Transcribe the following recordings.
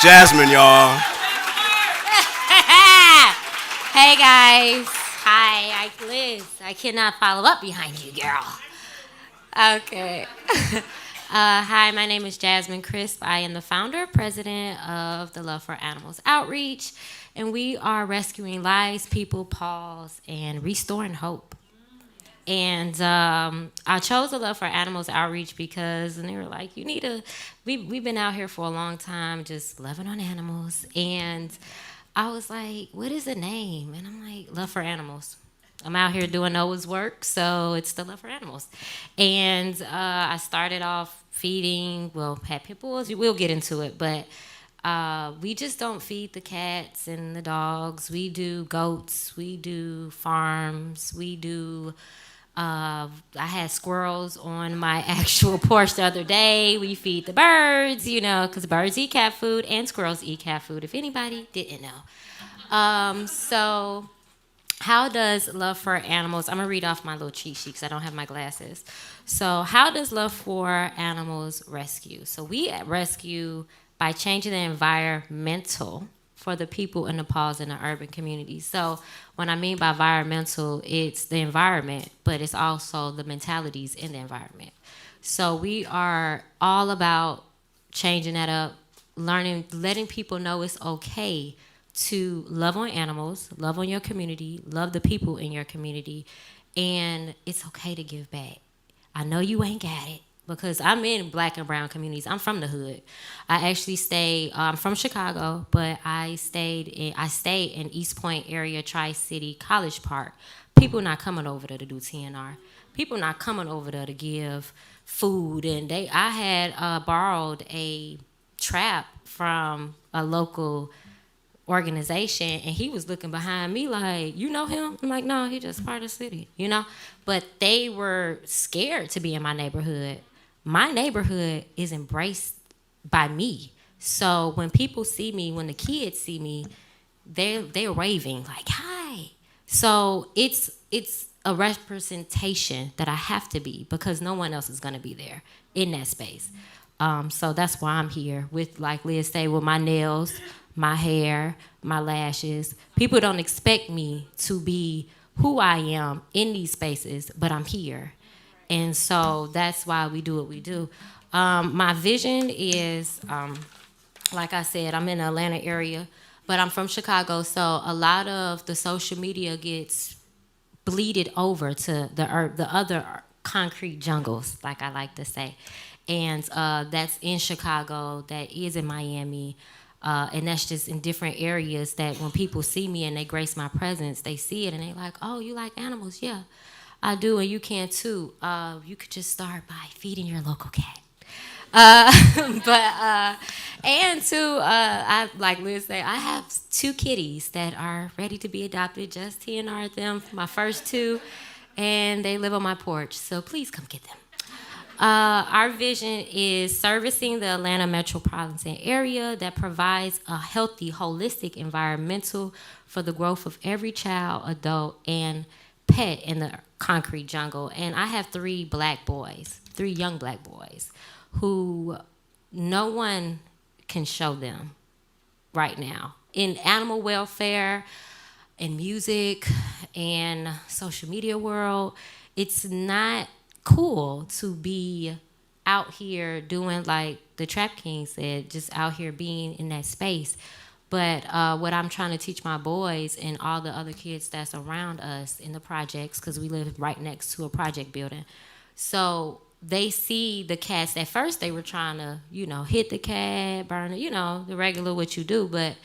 Jasmin, y'all. Hey guys. Hi, Liz. I cannot follow up behind you, girl. Okay. Hi, my name is Jasmin Crisp. I am the founder, president of the Love for Animals Outreach, and we are rescuing lives, people, paws, and restoring hope. And I chose the Love for Animals Outreach because and they were like, you need to, we've been out here for a long time just loving on animals. And I was like, what is the name? And I'm like, Love for Animals. I'm out here doing Noah's work, so it's the Love for Animals. And I started off feeding, well, had pit bulls. We'll get into it, but we just don't feed the cats and the dogs. We do goats. We do farms. We do I had squirrels on my actual porch the other day. We feed the birds, because birds eat cat food and squirrels eat cat food, if anybody didn't know. So, how does Love for Animals, I'm going to read off my little cheat sheet because I don't have my glasses. So, how does Love for Animals rescue? So, we rescue by changing the environmental for the people in the paws in the urban communities. So what I mean by environmental, it's the environment, but it's also the mentalities in the environment. So we are all about changing that up, learning, letting people know it's okay to love on animals, love on your community, love the people in your community, and it's okay to give back. I know you ain't got it because I'm in black and brown communities. I'm from the hood. I actually stay. I'm from Chicago, but I stayed in East Point area, Tri-City, College Park. People not coming over there to do TNR. People not coming over there to give food, and I had borrowed a trap from a local organization, and he was looking behind me like, you know him? I'm like, no, he just part of the city. But they were scared to be in my neighborhood. My neighborhood is embraced by me. So when people see me, when the kids see me, they're waving like, hi. So it's a representation that I have to be because no one else is gonna be there in that space. So that's why I'm here with, like Liz say, with my nails, my hair, my lashes. People don't expect me to be who I am in these spaces, but I'm here. And so that's why we do what we do. My vision is, like I said, I'm in the Atlanta area, but I'm from Chicago, so a lot of the social media gets bleeded over to the other concrete jungles, like I like to say. And that's in Chicago, that is in Miami, and that's just in different areas that when people see me and they grace my presence, they see it and they like, oh, you like animals? Yeah, I do, and you can too. You could just start by feeding your local cat. Uh, and too, I like Liz say, I have two kitties that are ready to be adopted. Just TNR them, my first two, and they live on my porch. So please come get them. Our vision is servicing the Atlanta metropolitan area that provides a healthy, holistic environmental for the growth of every child, adult, and pet in the concrete jungle. And I have three young black boys, who no one can show them right now. In animal welfare, in music, and social media world, it's not cool to be out here doing like the Trap King said, just out here being in that space. But what I'm trying to teach my boys and all the other kids that's around us in the projects, because we live right next to a project building, so they see the cats. At first, they were trying to, hit the cat, burn it, the regular what you do. But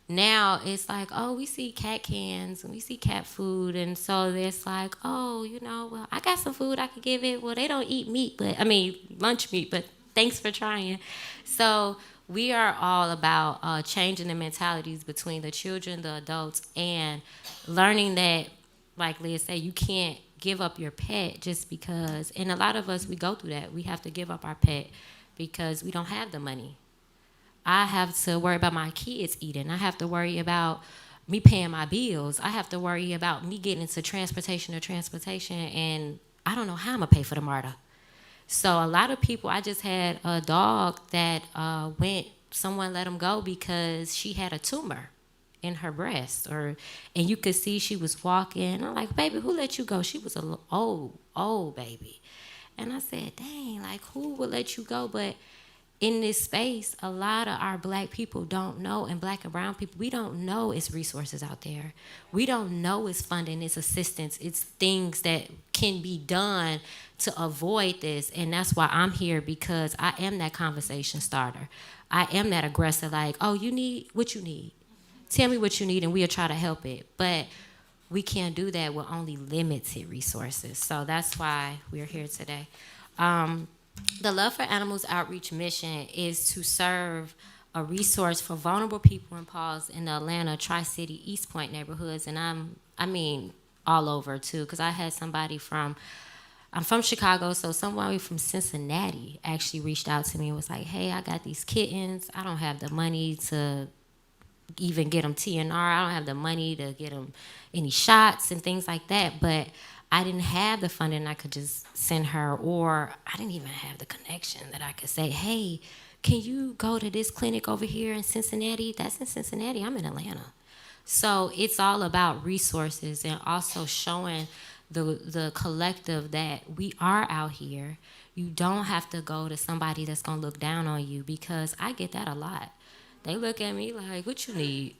now it's like, oh, we see cat cans and we see cat food, and so it's like, oh, well, I got some food I could give it. Well, they don't eat meat, but I mean lunch meat. But thanks for trying. So we are all about changing the mentalities between the children, the adults, and learning that, like Leah said, you can't give up your pet just because. And a lot of us, we go through that. We have to give up our pet because we don't have the money. I have to worry about my kids eating. I have to worry about me paying my bills. I have to worry about me getting into transportation, and I don't know how I'm gonna pay for the MARTA. So a lot of people, I just had a dog that went someone let him go because she had a tumor in her breast, or and you could see she was walking. I'm like, baby, who let you go? She was a old baby. And I said, dang, like who would let you go? But in this space, a lot of our black people don't know, and black and brown people, we don't know it's resources out there. We don't know it's funding, it's assistance, it's things that can be done to avoid this. And that's why I'm here, because I am that conversation starter. I am that aggressor, like, oh, you need what you need. Tell me what you need and we'll try to help it. But we can't do that with only limited resources. So that's why we're here today. Um, the Love for Animals outreach mission is to serve a resource for vulnerable people and paws in the Atlanta Tri-City East Point neighborhoods, and I mean all over too, because I had somebody I'm from Chicago, so somebody from Cincinnati actually reached out to me and was like, hey, I got these kittens. I don't have the money to even get them TNR. I don't have the money to get them any shots and things like that. But I didn't have the funding I could just send her, or I didn't even have the connection that I could say, hey, can you go to this clinic over here in Cincinnati? That's in Cincinnati. I'm in Atlanta. So it's all about resources and also showing the collective that we are out here. You don't have to go to somebody that's gonna look down on you, because I get that a lot. They look at me like, what you need?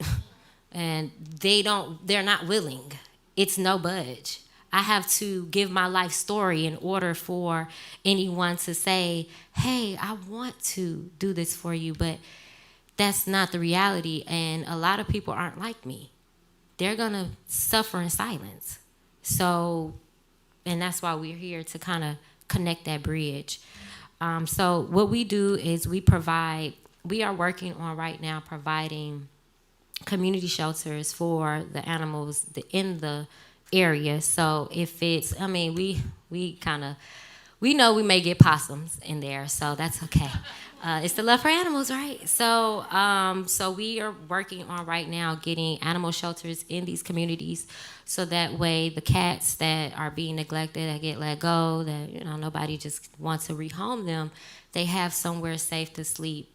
And they're not willing. It's no budge. I have to give my life story in order for anyone to say, hey, I want to do this for you, but that's not the reality. And a lot of people aren't like me. They're gonna suffer in silence. So, and that's why we're here to kind of connect that bridge. So what we do is we are working on right now providing community shelters for the animals in the area. So if it's, I mean, we know we may get possums in there, so that's okay. It's the love for animals, right? So we are working on right now getting animal shelters in these communities, so that way the cats that are being neglected, that get let go, that nobody just wants to rehome them, they have somewhere safe to sleep.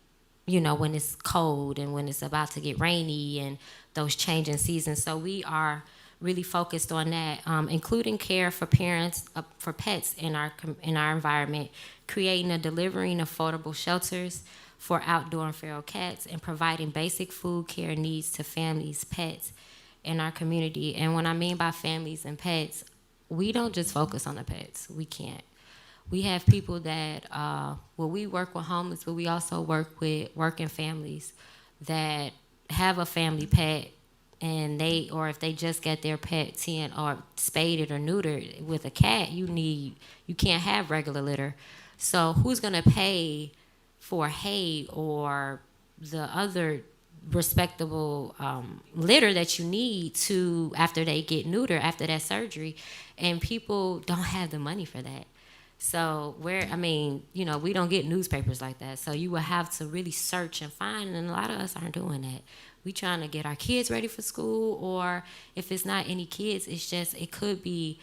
When it's cold and when it's about to get rainy and those changing seasons. So we are really focused on that, including care for parents, for pets in our environment, creating and delivering affordable shelters for outdoor and feral cats, and providing basic food care needs to families, pets in our community. And what I mean by families and pets, we don't just focus on the pets. We can't. We have people that, we work with homeless, but we also work with working families that have a family pet, and or if they just get their pet or spaded or neutered with a cat, you can't have regular litter. So who's gonna pay for hay or the other respectable litter that you need to after they get neutered after that surgery? And people don't have the money for that. So we don't get newspapers like that. So you will have to really search and find, and a lot of us aren't doing that. We trying to get our kids ready for school, or if it's not any kids, it could be,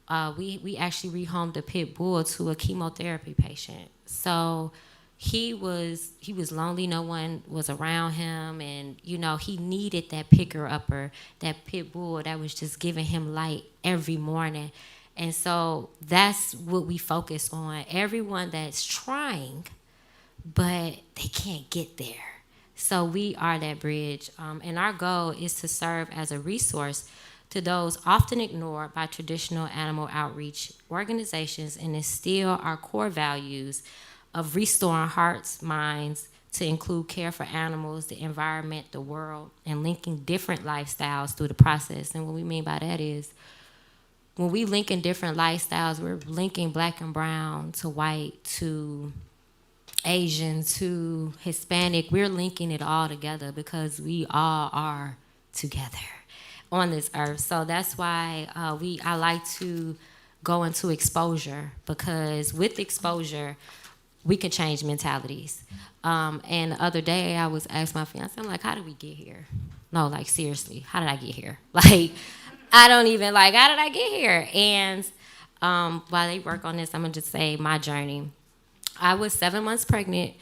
we actually rehomed a pit bull to a chemotherapy patient. So he was lonely, no one was around him, and he needed that picker upper, that pit bull that was just giving him light every morning. And so that's what we focus on. Everyone that's trying, but they can't get there. So we are that bridge. And our goal is to serve as a resource to those often ignored by traditional animal outreach organizations, and instill our core values of restoring hearts, minds, to include care for animals, the environment, the world, and linking different lifestyles through the process. And what we mean by that is, when we link in different lifestyles, we're linking black and brown to white to Asian to Hispanic. We're linking it all together because we all are together on this earth. So that's why I like to go into exposure, because with exposure, we can change mentalities. And the other day, I was asking my fiance, I'm like, how did we get here? No, like, seriously, how did I get here? Like, I don't even, how did I get here? And while they work on this, I'm going to just say my journey. I was 7 months pregnant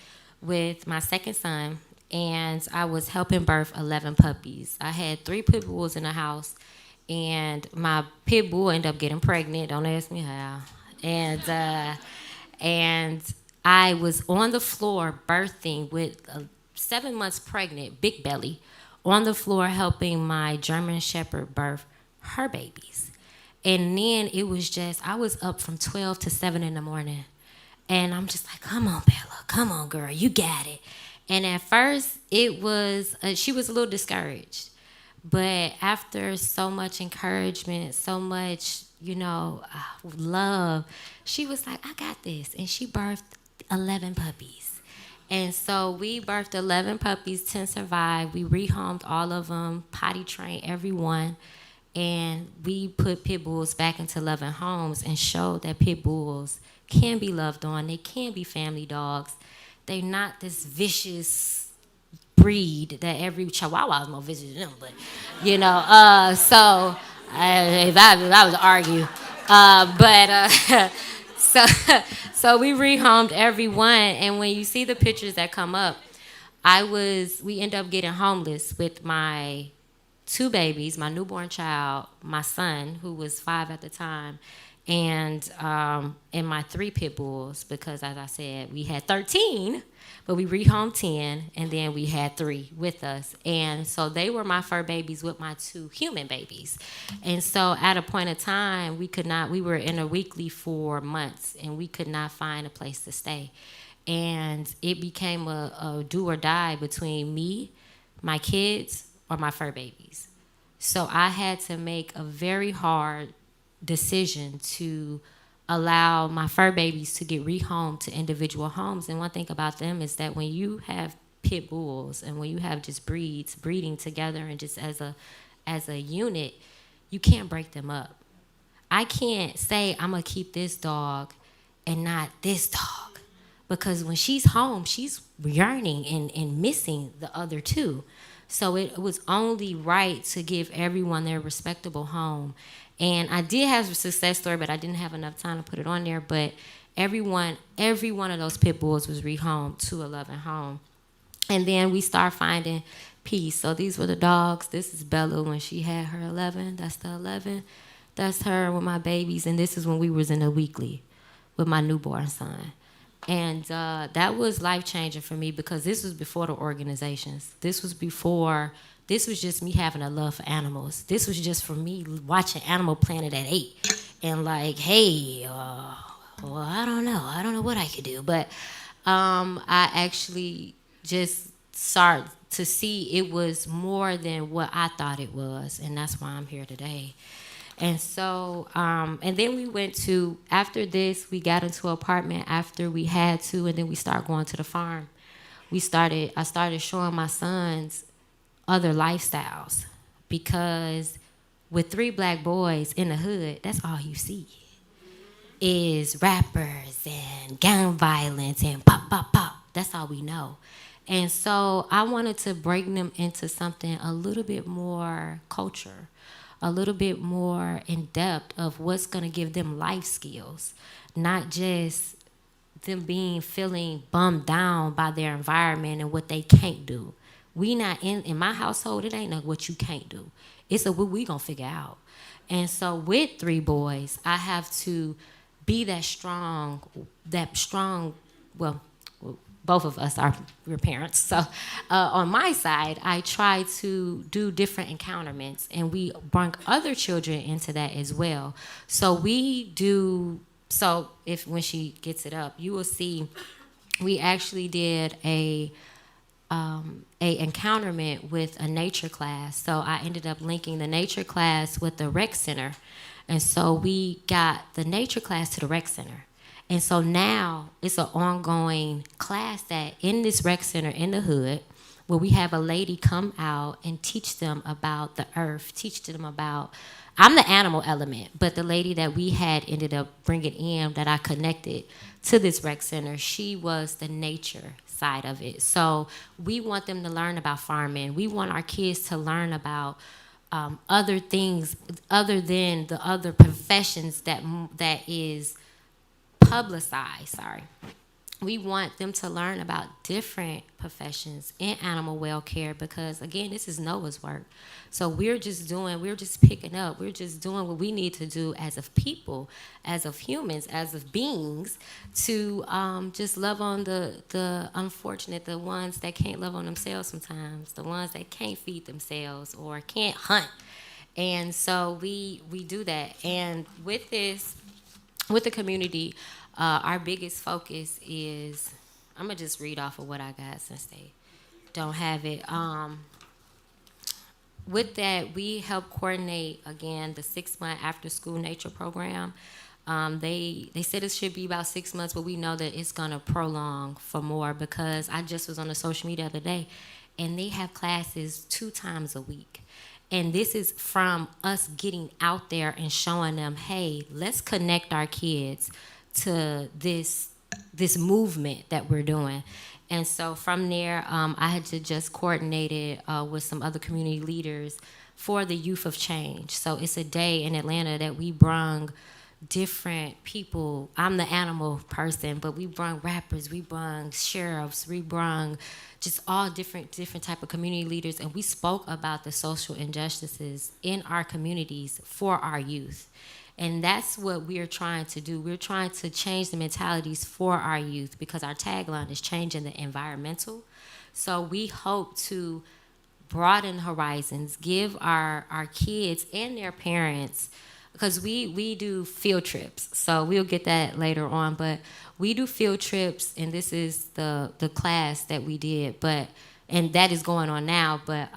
with my second son, and I was helping birth 11 puppies. I had 3 pit bulls in the house, and my pit bull ended up getting pregnant. Don't ask me how. And I was on the floor birthing with 7 months pregnant, big belly, on the floor helping my German Shepherd birth her babies. And then it was just, I was up from 12 to 7 in the morning. And I'm just like, come on, Bella, come on, girl, you got it. And at first, it was, she was a little discouraged. But after so much encouragement, so much, love, she was like, I got this. And she birthed 11 puppies. And so we birthed 11 puppies, 10 survived. We rehomed all of them, potty trained everyone. And we put pit bulls back into loving homes and showed that pit bulls can be loved on. They can be family dogs. They're not this vicious breed that every Chihuahua is more vicious than them. But, if I was to argue. So, so we rehomed everyone. And when you see the pictures that come up, we end up getting homeless with my 2 babies, my newborn child, my son, who was 5 at the time, and my 3 pit bulls, because as I said, we had 13, but we rehomed 10, and then we had 3 with us. And so they were my fur babies with my 2 human babies. And so at a point of time, we were in a weekly for months, and we could not find a place to stay. And it became a do or die between me, my kids, or my fur babies. So I had to make a very hard decision to allow my fur babies to get rehomed to individual homes. And one thing about them is that when you have pit bulls and when you have just breeds breeding together and just as a unit, you can't break them up. I can't say I'm gonna keep this dog and not this dog, because when she's home, she's yearning and missing the other 2. So it was only right to give everyone their respectable home. And I did have a success story, but I didn't have enough time to put it on there. But every one of those pit bulls was rehomed to a loving home. And then we start finding peace. So these were the dogs. This is Bella when she had her 11. That's the 11. That's her with my babies. And this is when we was in a weekly with my newborn son. And that was life-changing for me, because this was before the organizations. This was just me having a love for animals. This was just for me watching Animal Planet at 8 and like, hey, well, I don't know. I don't know what I could do. But I actually just started to see it was more than what I thought it was. And that's why I'm here today. And so, and then after this, we got into an apartment after we had to, and then we started going to the farm. I started showing my sons other lifestyles, because with 3 black boys in the hood, that's all you see is rappers and gang violence and pop, pop, pop. That's all we know. And so I wanted to bring them into something a little bit more culture, a little bit more in depth of what's going to give them life skills, not just them feeling bummed down by their environment and what they can't do. We not in my household, it ain't like what you can't do. It's what we gonna figure out. And so with 3 boys, I have to be well, both of us are we're parents. So on my side, I try to do different encounterments, and we bring other children into that as well. So if when she gets it up, you will see we actually did a encounterment with a nature class. So I ended up linking the nature class with the rec center. And so we got the nature class to the rec center. And so now it's an ongoing class that in this rec center in the hood, where we have a lady come out and teach them about the earth, teach them about, I'm the animal element, but the lady that we had ended up bringing in that I connected to this rec center, she was the nature side of it. So we want them to learn about farming. We want our kids to learn about other things other than the other professions that is publicized. Sorry. we want them to learn about different professions in animal welfare because again this is Noah's work. So we're just picking up, we're just doing what we need to do as of people, as of humans, as of beings, to just love on the unfortunate, the ones that can't love on themselves sometimes, the ones that can't feed themselves or can't hunt. And so we do that. And with this, with the community, our biggest focus is, I'm gonna just read off of what I got since they don't have it. With that, we help coordinate again the 6 month after school nature program. They said it should be about 6 months, but we know that it's gonna prolong for more because I just was on the social media the other day, and they have classes 2 times a week. And this is from us getting out there and showing them, hey, let's connect our kids to this movement that we're doing. And so from there, I had to just coordinate it with some other community leaders for the Youth of Change. So it's a day in Atlanta that we brung different people. I'm the animal person, but we brung rappers, we brung sheriffs, we brung just all different type of community leaders, and we spoke about the social injustices in our communities for our youth. And that's what we're trying to do. We're trying to change the mentalities for our youth because our tagline is changing the environmental. So we hope to broaden horizons, give our kids and their parents, because we do field trips. So we'll get that later on, but we do field trips, and this is the class that we did, but and that is going on now. But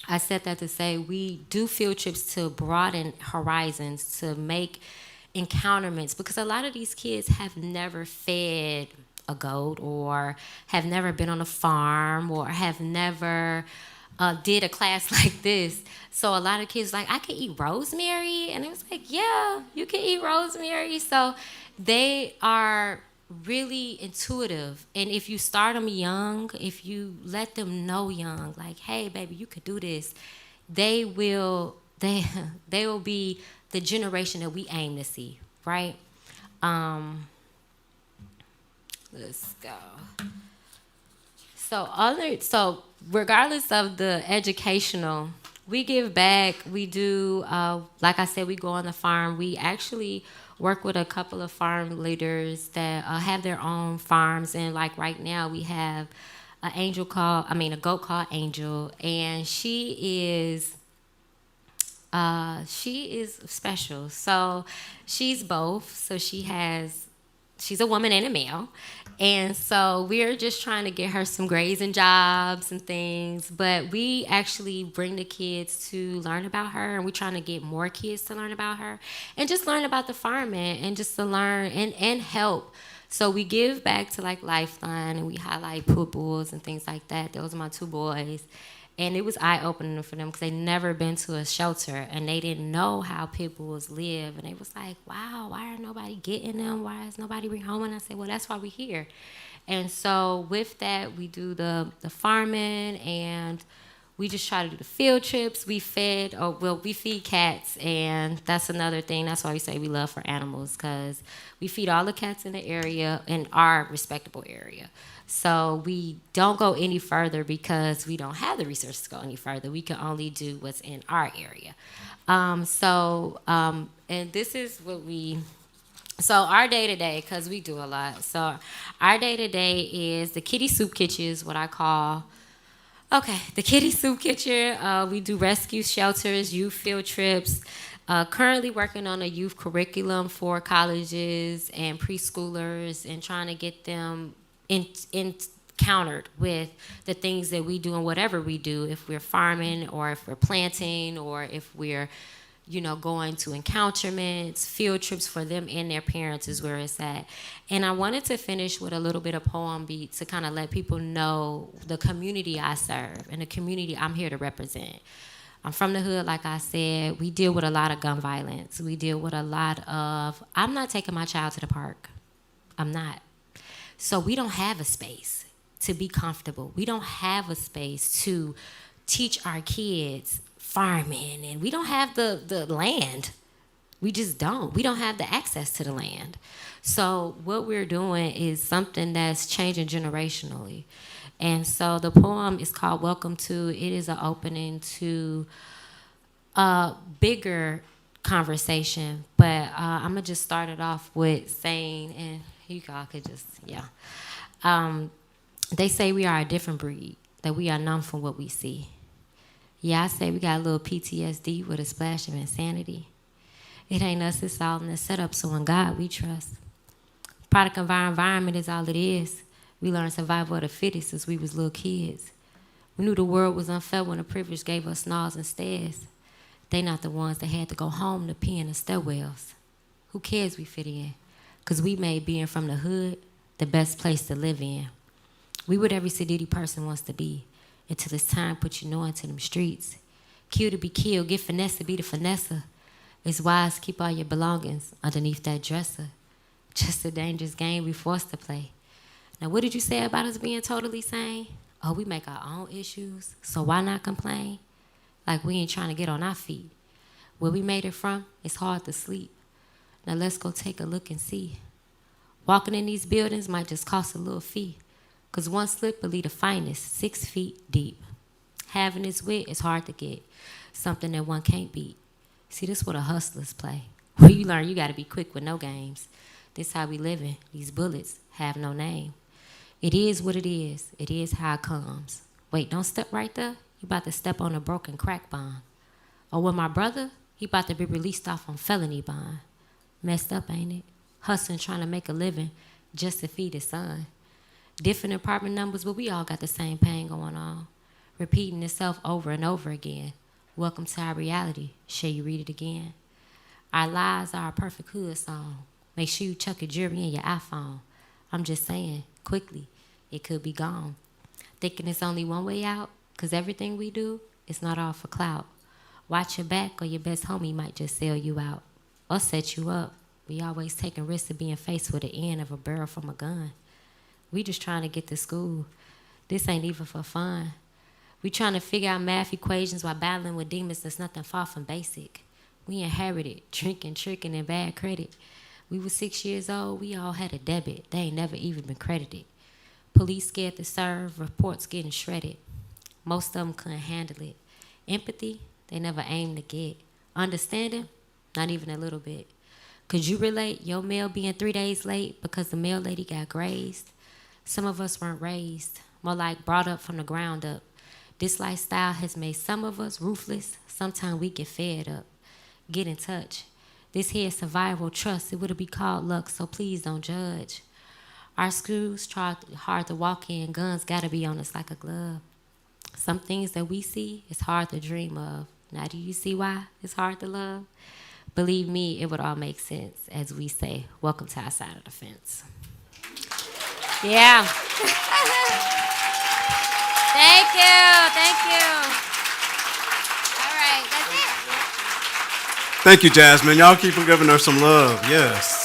I said that to say we do field trips to broaden horizons, to make encounterments, because a lot of these kids have never fed a goat or have never been on a farm or have never did a class like this. So a lot of kids like, I can eat rosemary, and it was like, yeah, you can eat rosemary. So they are really intuitive, and if you start them young, if you let them know young, like, hey baby, you could do this, they they will be the generation that we aim to see, right? um let's go. So regardless of the educational, we give back. We do, like I said, we go on the farm. We actually work with a couple of farm leaders that have their own farms, and like right now we have a goat called Angel, and she is special. So she's both. So she's a woman and a male. And so we're just trying to get her some grazing jobs and things. But we actually bring the kids to learn about her, and we're trying to get more kids to learn about her and just learn about the farming and just to learn and help. So we give back to like Lifeline, and we highlight pit bulls and things like that. Those are my two boys. And it was eye opening for them because they never been to a shelter and they didn't know how pit bulls live. And they was like, wow, why are nobody getting them? Why is nobody rehoming? I said, well, that's why we're here. And so with that, we do the farming, and we just try to do the field trips. We feed cats, and that's another thing. That's why we say we love for animals, because we feed all the cats in the area, in our respectable area. So we don't go any further because we don't have the resources to go any further. We can only do what's in our area. And this is what so our day to day, because we do a lot. So our day to day is the kitty soup kitchen, is what I call. Okay, the kitty soup kitchen. We do rescue shelters, youth field trips. Currently working on a youth curriculum for colleges and preschoolers, and trying to get them encountered with the things that we do and whatever we do. If we're farming, or if we're planting, or if we're going to encounterments, field trips for them and their parents is where it's at. And I wanted to finish with a little bit of poem beat to kind of let people know the community I serve and the community I'm here to represent. I'm from the hood, like I said. We deal with a lot of gun violence. We deal with a lot of, I'm not taking my child to the park. I'm not. So we don't have a space to be comfortable. We don't have a space to teach our kids farming, and we don't have the land. We just don't. We don't have the access to the land. So what we're doing is something that's changing generationally. And so the poem is called Welcome To. It is an opening to a bigger conversation, but I'm gonna just start it off with saying, and you all could just, yeah. Um, they say we are a different breed, that we are numb from what we see. Yeah, I say we got a little PTSD with a splash of insanity. It ain't us, it's all in the setup, so in God we trust. Product of our environment is all it is. We learned survival of the fittest since we was little kids. We knew the world was unfair when the privilege gave us snarls and stares. They not the ones that had to go home to pee in the stairwells. Who cares we fit in? Cause we made being from the hood the best place to live in. We what every city person wants to be. Until it's time put you know into them streets. Kill to be killed, get finesse to be the finesser. It's wise keep all your belongings underneath that dresser. Just a dangerous game we forced to play. Now what did you say about us being totally sane? Oh, we make our own issues, so why not complain? Like we ain't trying to get on our feet. Where we made it from, it's hard to sleep. Now let's go take a look and see. Walking in these buildings might just cost a little fee. Cause one slip will lead the finest 6 feet deep. Having this wit is hard to get. Something that one can't beat. See, this what a hustlers play. Where you learn you gotta be quick with no games. This how we living. These bullets have no name. It is what it is. It is how it comes. Wait, don't step right there. You about to step on a broken crack bomb. Or with my brother, he about to be released off on felony bond. Messed up, ain't it? Hustling, trying to make a living just to feed his son. Different apartment numbers, but we all got the same pain going on. Repeating itself over and over again. Welcome to our reality. Shall you read it again? Our lives are a perfect hood song. Make sure you chuck your jewelry in your iPhone. I'm just saying, quickly, it could be gone. Thinking it's only one way out, cause everything we do is not all for clout. Watch your back or your best homie might just sell you out. Or set you up. We always taking risks of being faced with the end of a barrel from a gun. We just trying to get to school. This ain't even for fun. We trying to figure out math equations while battling with demons that's nothing far from basic. We inherited drinking, tricking, and bad credit. We were 6 years old, we all had a debit. They ain't never even been credited. Police scared to serve, reports getting shredded. Most of them couldn't handle it. Empathy, they never aimed to get. Understanding, not even a little bit. Could you relate your mail being 3 days late because the mail lady got grazed? Some of us weren't raised, more like brought up from the ground up. This lifestyle has made some of us ruthless. Sometimes we get fed up. Get in touch. This here is survival trust. It would be called luck, so please don't judge. Our schools try hard to walk in. Guns gotta be on us like a glove. Some things that we see, it's hard to dream of. Now, do you see why it's hard to love? Believe me, it would all make sense as we say, welcome to our side of the fence. Yeah. Thank you. All right, that's it. Thank you, Jasmine. Y'all keep giving her some love. Yes.